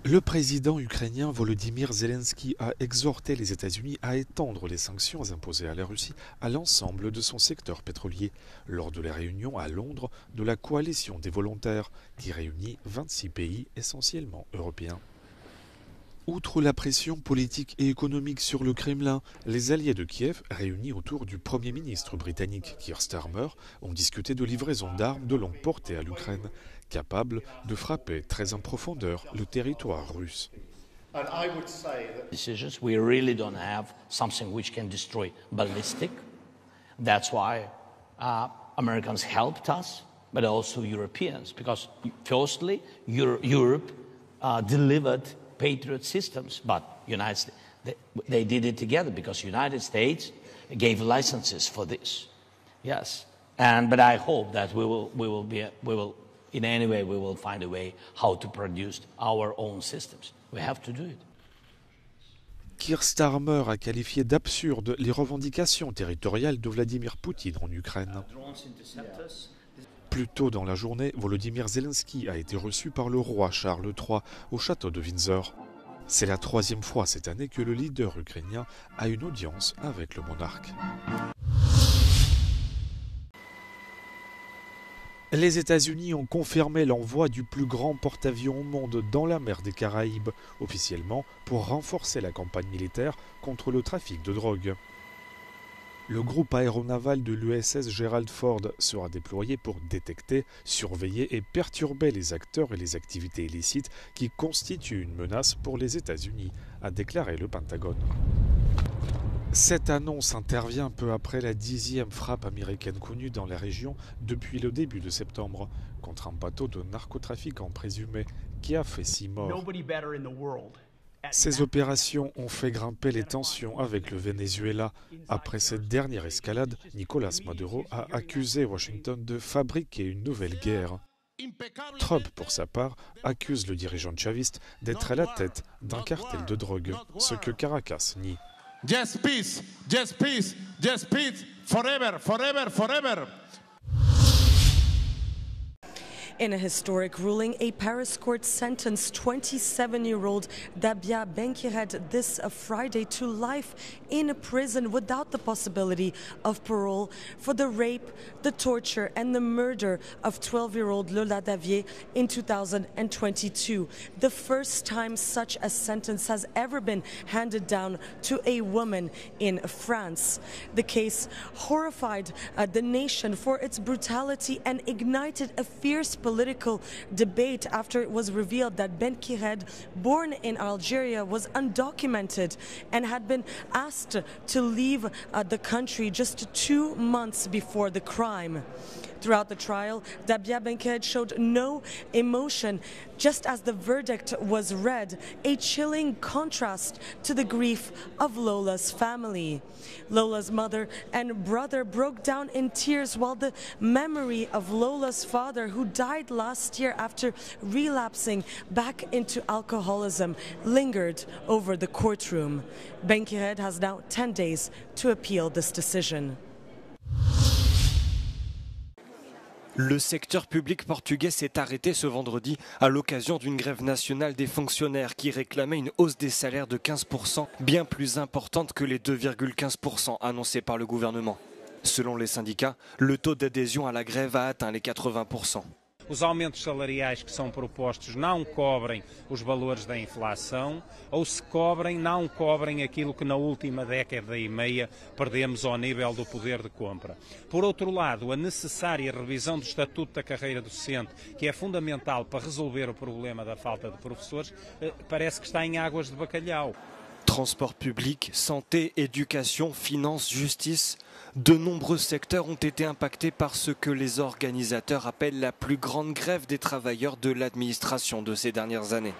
Le président ukrainien Volodymyr Zelensky a exhorté les États-Unis à étendre les sanctions imposées à la Russie à l'ensemble de son secteur pétrolier lors de la réunion à Londres de la coalition des volontaires qui réunit 26 pays essentiellement européens. Outre la pression politique et économique sur le Kremlin, les alliés de Kiev, réunis autour du Premier ministre britannique Keir Starmer, ont discuté de livraison d'armes de longue portée à l'Ukraine, capables de frapper très en profondeur le territoire russe. Decisions, we really don't have something which can destroy ballistic. That's why Americans helped us, but also Europeans, because firstly, Europe delivered Patriot systems, but United States, they did it together because United States gave licenses for this. Yes, but I hope that we will in any way we will find a way how to produce our own systems. We have to do it. Keir Starmer a qualifié d'absurdes les revendications territoriales de Vladimir Poutine en Ukraine. Plus tôt dans la journée, Volodymyr Zelensky a été reçu par le roi Charles III au château de Windsor. C'est la troisième fois cette année que le leader ukrainien a une audience avec le monarque. Les États-Unis ont confirmé l'envoi du plus grand porte-avions au monde dans la mer des Caraïbes, officiellement pour renforcer la campagne militaire contre le trafic de drogue. Le groupe aéronaval de l'USS Gerald Ford sera déployé pour détecter, surveiller et perturber les acteurs et les activités illicites qui constituent une menace pour les États-Unis, a déclaré le Pentagone. Cette annonce intervient peu après la 10e frappe américaine connue dans la région depuis le début de septembre, contre un bateau de narcotrafiquants présumés qui a fait 6 morts. Ces opérations ont fait grimper les tensions avec le Venezuela. Après cette dernière escalade, Nicolas Maduro a accusé Washington de fabriquer une nouvelle guerre. Trump, pour sa part, accuse le dirigeant chaviste d'être à la tête d'un cartel de drogue, ce que Caracas nie. Just peace, just peace, just peace, forever, forever, forever. In a historic ruling, a Paris court sentenced 27-year-old Dabia Benkired this Friday to life in prison without the possibility of parole for the rape, the torture and the murder of 12-year-old Lola Davier in 2022. The first time such a sentence has ever been handed down to a woman in France. The case horrified the nation for its brutality and ignited a fierce political debate after it was revealed that Benkired, born in Algeria, was undocumented and had been asked to leave the country just 2 months before the crime. Throughout the trial, Dabia Benkired showed no emotion, just as the verdict was read, a chilling contrast to the grief of Lola's family. Lola's mother and brother broke down in tears while the memory of Lola's father, who died last year after relapsing back into alcoholism, lingered over the courtroom. Benkired has now 10 days to appeal this decision. Le secteur public portugais s'est arrêté ce vendredi à l'occasion d'une grève nationale des fonctionnaires qui réclamait une hausse des salaires de 15%, bien plus importante que les 2,15% annoncés par le gouvernement. Selon les syndicats, le taux d'adhésion à la grève a atteint les 80%. Os aumentos salariais que são propostos não cobrem os valores da inflação, ou se cobrem, não cobrem aquilo que na última década e meia perdemos ao nível do poder de compra. Por outro lado, a necessária revisão do Estatuto da Carreira Docente, que é fundamental para resolver o problema da falta de professores, parece que está em águas de bacalhau. Transport public, santé, éducation, finances, justice, de nombreux secteurs ont été impactés par ce que les organisateurs appellent la plus grande grève des travailleurs de l'administration de ces dernières années.